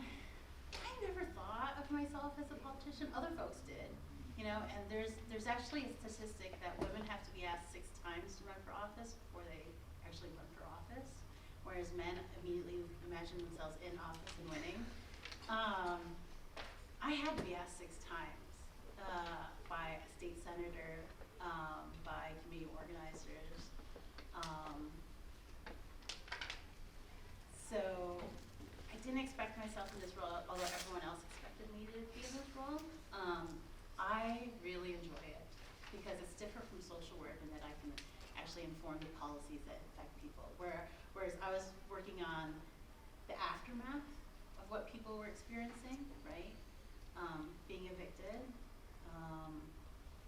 S2: never thought of myself as a politician. Other folks did, you know. And there's actually a statistic that women have to be asked 6 times to run for office before they actually run for office, whereas men immediately imagine themselves in office and winning. I had to be asked 6 times by a state senator, by committee organizers. So I didn't expect myself in this role, although everyone else expected me to be in this role. I really enjoy it because it's different from social work in that I can actually inform the policies that affect people. Whereas I was working on the aftermath of what people were experiencing, right? Being evicted,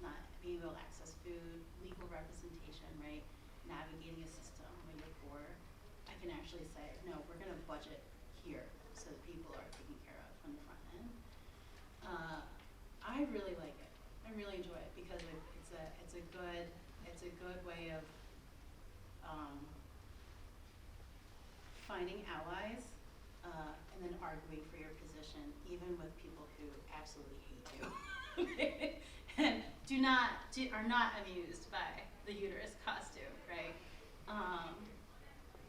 S2: not being able to access food, legal representation, right? Navigating a system when you're poor. I can actually say, no, we're gonna budget here so that people are taken care of on the front end. I really like it. I really enjoy it because it's a good way of finding allies and then arguing for your position, even with people who absolutely hate you and are not amused by the uterus costume, right?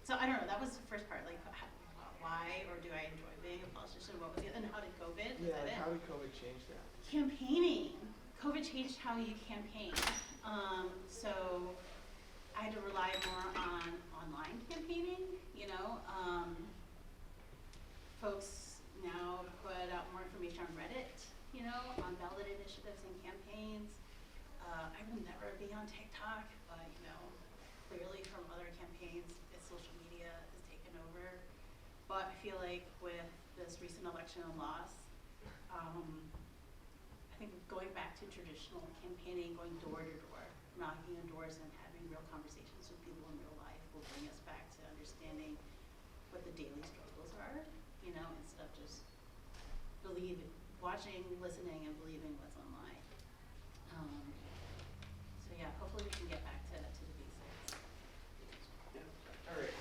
S2: So I don't know. That was the first part. Like, why or do I enjoy being a politician? What was it? And how did COVID? Was
S7: Yeah,
S2: that
S7: like
S2: it?
S7: how did COVID change that?
S2: Campaigning. COVID changed how you campaign. So I had to rely more on online campaigning, you know. Folks now put out more information on Reddit, you know, on ballot initiatives and campaigns. I will never be on TikTok, but, you know, clearly from other campaigns, social media has taken over. But I feel like with this recent election and loss, I think going back to traditional campaigning, going door to door, knocking on doors and having real conversations with people in real life will bring us back to understanding what the daily struggles are, you know, instead of just watching, listening, and believing what's online. So yeah, hopefully we can get back to the basics.
S6: All right,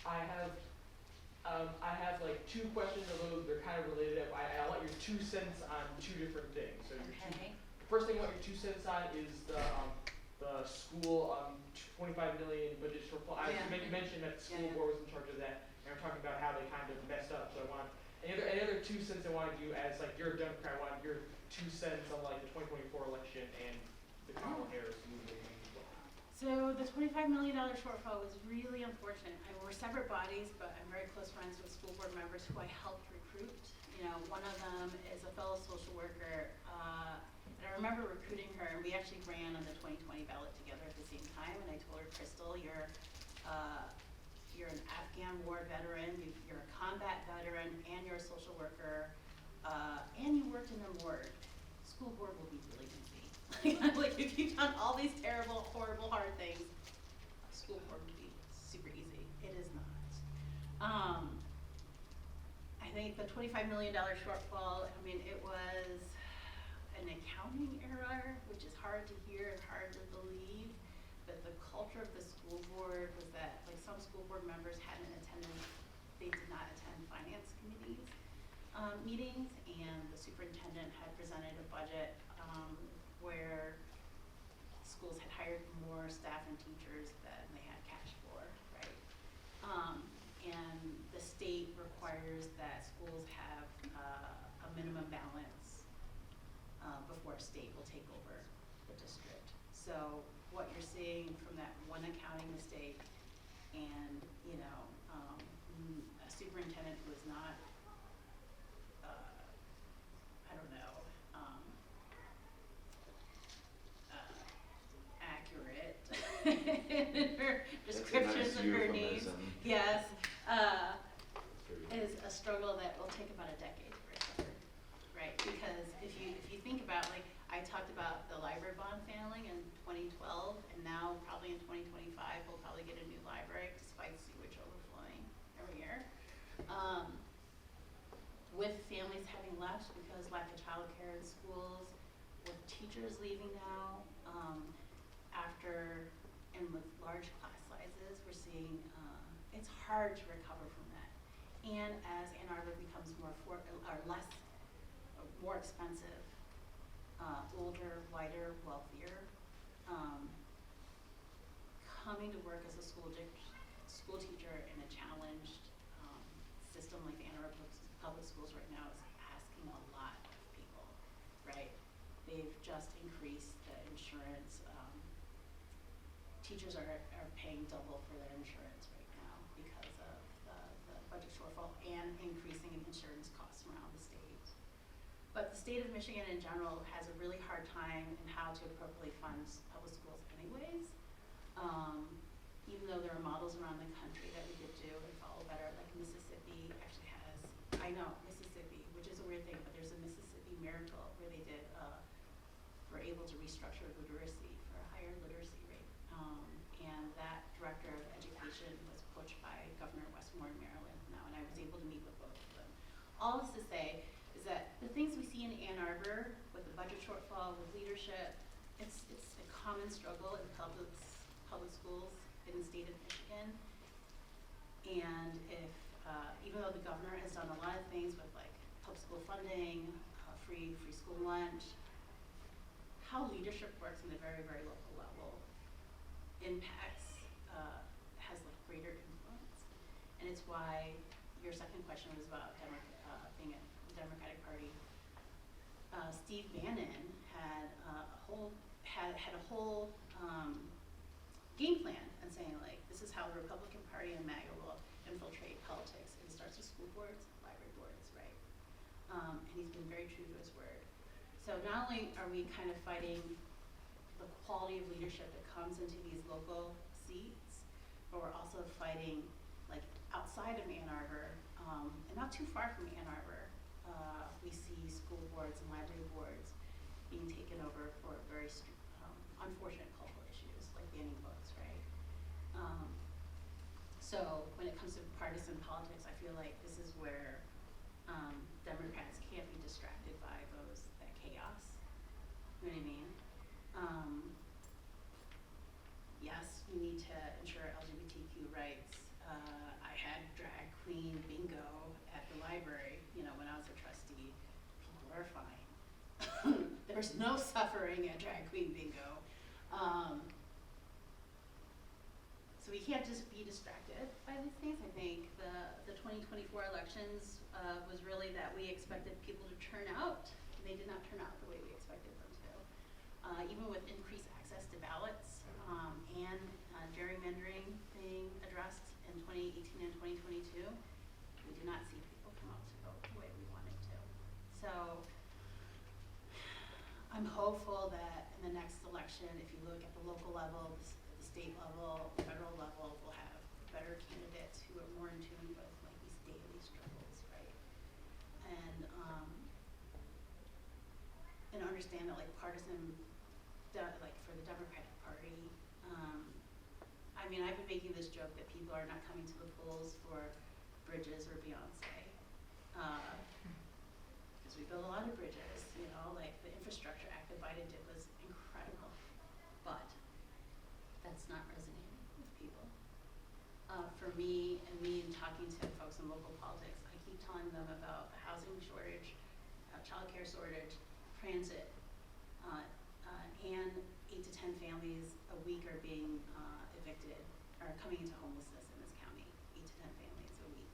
S6: I have like 2 questions, although they're kind of related. I want your 2 cents on 2 different things. So
S2: Okay.
S6: the first thing I want your 2 cents on is the school 25 million budget shortfall.
S2: Yeah.
S6: You mentioned that the school
S2: Yeah.
S6: board was in charge of that, and we're talking about how they kind of messed up. So I want any other 2 cents I want to do as like you're a Democrat. I want your 2 cents on like the 2024 election and the Kamala Harris movement.
S2: So the $25 million shortfall was really unfortunate. I mean, we're separate bodies, but I'm very close friends with school board members who I helped recruit. You know, one of them is a fellow social worker, and I remember recruiting her, and we actually ran on the 2020 ballot together at the same time, and I told her, Crystal, you're an Afghan war veteran, you're a combat veteran, and you're a social worker, and you worked in a morgue. School board will be really easy. Like, if you've done all these terrible, horrible, hard things, school board would be super easy. It is not. I think the $25 million shortfall, I mean, it was an accounting error, which is hard to hear and hard to believe, but the culture of the school board was that, like, some school board members hadn't attended, they did not attend finance committees meetings, and the superintendent had presented a budget where schools had hired more staff and teachers than they had cash for, right? And the state requires that schools have a minimum balance before state will take over the district. So what you're seeing from that one accounting mistake and, you know, a superintendent who is not, I don't know, accurate in her descriptions of her needs. Yes, is a struggle that will take about a decade to recover, right? Because if you think about, like, I talked about the library bond failing in 2012, and now probably in 2025 we'll probably get a new library despite sewage overflowing every year. With families having left because lack of childcare in schools, with teachers leaving now, and with large class sizes, we're seeing it's hard to recover from that. And as Ann Arbor becomes more more expensive, older, whiter, wealthier, coming to work as a school teacher in a challenged system like the Ann Arbor Public Schools right now is asking a lot of people, right? They've just increased the insurance. Teachers are paying double for their insurance right now because of the budget shortfall and increasing insurance costs around the state. But the state of Michigan in general has a really hard time in how to appropriately fund public schools anyways. Even though there are models around the country that we could do and follow better, like Mississippi actually has, I know, Mississippi, which is a weird thing, but there's a Mississippi miracle where they were able to restructure literacy for a higher literacy rate. And that director of education was poached by Governor Westmore in Maryland now, and I was able to meet with both of them. All this to say is that the things we see in Ann Arbor with the budget shortfall, with leadership, it's a common struggle in public schools in the state of Michigan. And if, even though the governor has done a lot of things with like public school funding, free school lunch, how leadership works in a very, very local level impacts, has like greater influence. And it's why your second question was about being a Democratic Party. Steve Bannon had a whole game plan and saying like, this is how the Republican Party and MAGA will infiltrate politics. And it starts with school boards, library boards, right? And he's been very true to his word. So not only are we kind of fighting the quality of leadership that comes into these local seats, but we're also fighting like outside of Ann Arbor, and not too far from Ann Arbor, we see school boards and library boards being taken over for very unfortunate cultural issues like banning books, right? So when it comes to partisan politics, I feel like this is where Democrats can't be distracted by that chaos. You know what I mean? Yes, we need to ensure LGBTQ rights. I had drag queen bingo at the library, you know, when I was a trustee. People are fine. There's no suffering at drag queen bingo. So we can't just be distracted by these things. I think the 2024 elections was really that we expected people to turn out. And they did not turn out the way we expected them to. Even with increased access to ballots and gerrymandering being addressed in 2018 and 2022, we did not see people come out to vote the way we wanted to. So I'm hopeful that in the next election, if you look at the local level, the state level, federal level, we'll have better candidates who are more in tune with like these daily struggles, right? And understand that like partisan, like for the Democratic Party, I mean, I've been making this joke that people are not coming to the polls for bridges or Beyonce, because we build a lot of bridges, you know, like the Infrastructure Act that Biden did was incredible, but that's not resonating with people. For me in talking to folks in local politics, I keep telling them about the housing shortage, childcare shortage, transit, and 8 to 10 families a week are being evicted, are coming into homelessness in this county. 8 to 10 families a week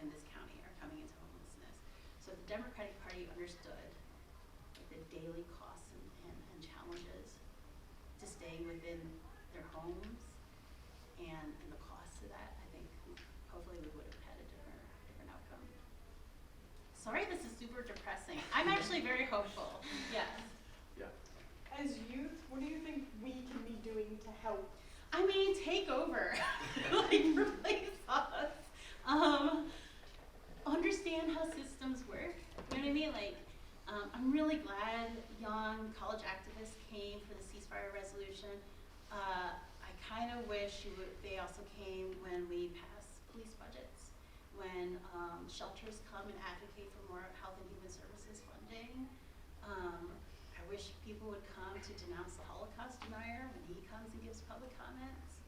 S2: in this county are coming into homelessness. So the Democratic Party understood like, the daily costs and challenges to staying within their homes and the cost of that. I think hopefully we would have had a different outcome. Sorry, this is super depressing. I'm actually very hopeful. Yes.
S1: Yeah.
S8: As youth, what do you think we can be doing to help?
S2: I mean, take over. Like, replace us. Understand how systems work. You know what I mean? Like, I'm really glad young college activists came for the ceasefire resolution. I kind of wish they also came when we passed police budgets, when shelters come and advocate for more health and human services funding. I wish people would come to denounce the Holocaust denier when he comes and gives public comments.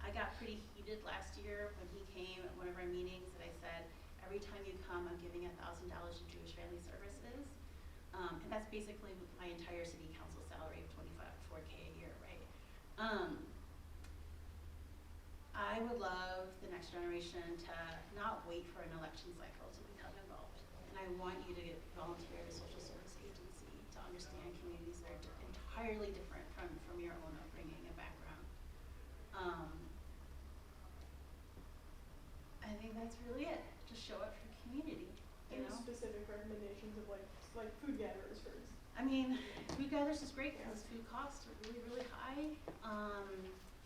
S2: I got pretty heated last year when he came at one of our meetings that I said, every time you come, I'm giving $1,000 to Jewish Family Services. And that's basically my entire city council salary of $4K a year, right? I would love the next generation to not wait for an election cycle to become involved. And I want you to volunteer at a social service agency to understand communities that are entirely different from your own upbringing and background. I think that's really it. Just show up for the community, you
S8: Any
S2: know?
S8: specific recommendations of like food gatherers for instance?
S2: I mean, food gatherers is great because food costs are really, really high.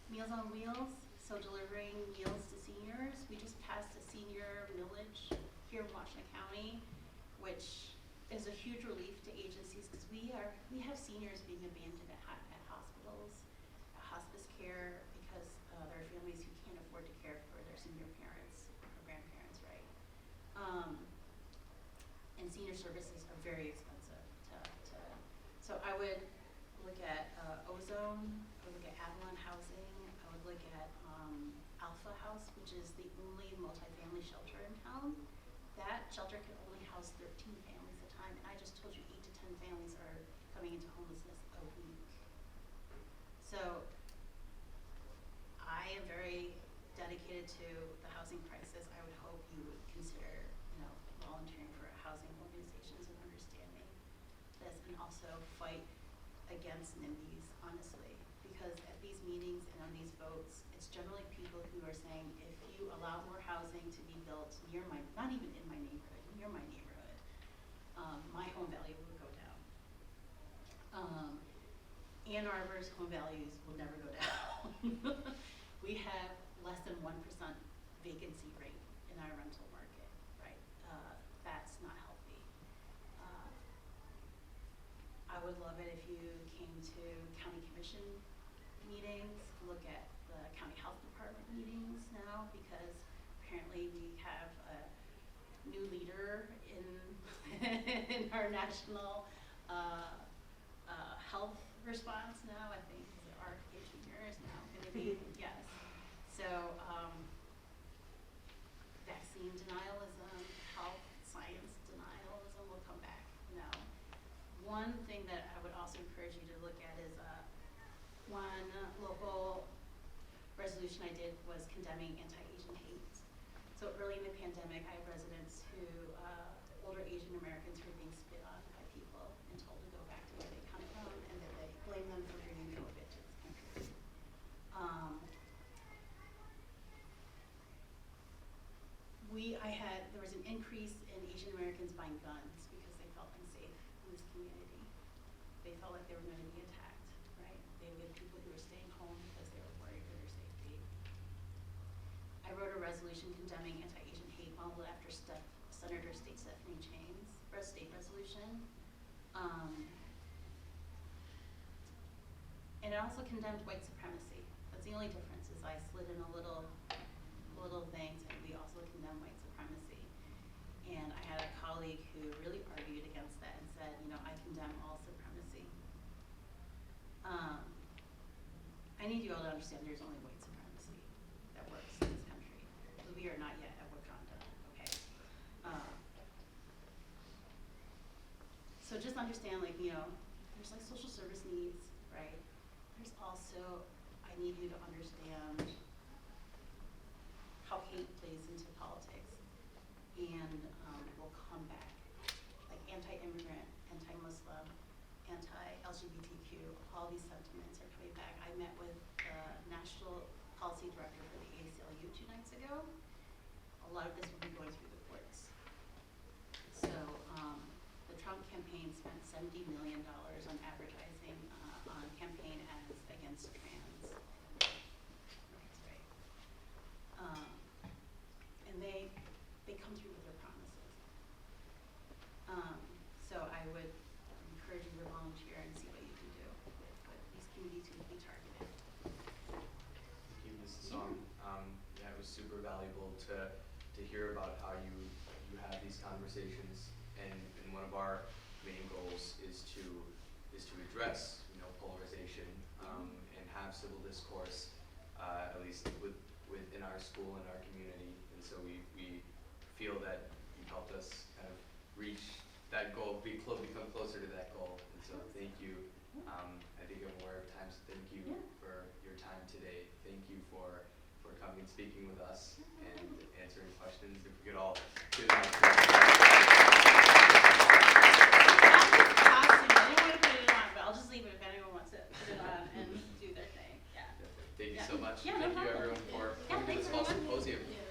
S2: Meals on Wheels, so delivering meals to seniors. We just passed a senior millage here in Washington County, which is a huge relief to agencies because we have seniors being abandoned at hospitals, at hospice care, because there are families who can't afford to care for their senior parents or grandparents, right? And senior services are very expensive so I would look at Ozone, I would look at Avalon Housing, I would look at Alpha House, which is the only multifamily shelter in town. That shelter can only house 13 families at a time, and I just told you 8 to 10 families are coming into homelessness a week. So I am very dedicated to the housing crisis. I would hope you would consider, volunteering for housing organizations and understanding this, and also fight against NIMBYs, honestly, because at these meetings and on these votes, it's generally people who are saying, if you allow more housing to be built near not even in my neighborhood, near my neighborhood, my home value will go down. Ann Arbor's home values will never go down. We have less than 1% vacancy rate in our rental market, right? That's not healthy. I would love it if you came to county commission meetings, look at the county health department meetings now, because apparently we have a new leader in in our national health response now. I think our Jr. is now going to be, yes. So vaccine denialism, health science denialism will come back. One thing that I would also encourage you to look at is one local resolution I did was condemning anti-Asian hate. So early in the pandemic, I had residents who, older Asian Americans who were being spit on by people and told to go back to where they come from, and that they blame them for bringing COVID to this country. There was an increase in Asian Americans buying guns because they felt unsafe in this community. They felt like they were going to be attacked, right? They had people who were staying home because they were worried for their safety. I wrote a resolution condemning anti-Asian hate modeled after Senator State Stephanie Chain's state resolution. And it also condemned white supremacy. That's the only difference, is I slid in a little things, and we also condemn white supremacy. And I had a colleague who really argued against that and said, I condemn all supremacy. I need you all to understand there's only white supremacy that works in this country. We are not yet at Wakanda, okay? So just understand, there's social service needs, right? There's also, I need you to understand how hate plays into politics, and will come back. Like anti-immigrant, anti-Muslim, anti-LGBTQ, all these sentiments are coming back. I met with the National Policy Director for the ACLU 2 nights ago. A lot of this will be going through the courts. So the Trump campaign spent $70 million on advertising on campaign ads against trans. That's right. And they come through with their promises. So I would encourage you to volunteer and see what you can do with these communities who will be targeted.
S1: Thank you, Mrs. Song. Yeah, it was super valuable to hear about how you have these conversations, and one of our main goals is to address polarization and have civil discourse, at least least in our school and our community. And so we feel that you helped us kind of reach that goal, become closer to that goal. And so thank you. I think I'm aware of times. Thank you for your time today. Thank you for coming and speaking with us and answering questions. If we could all give it up.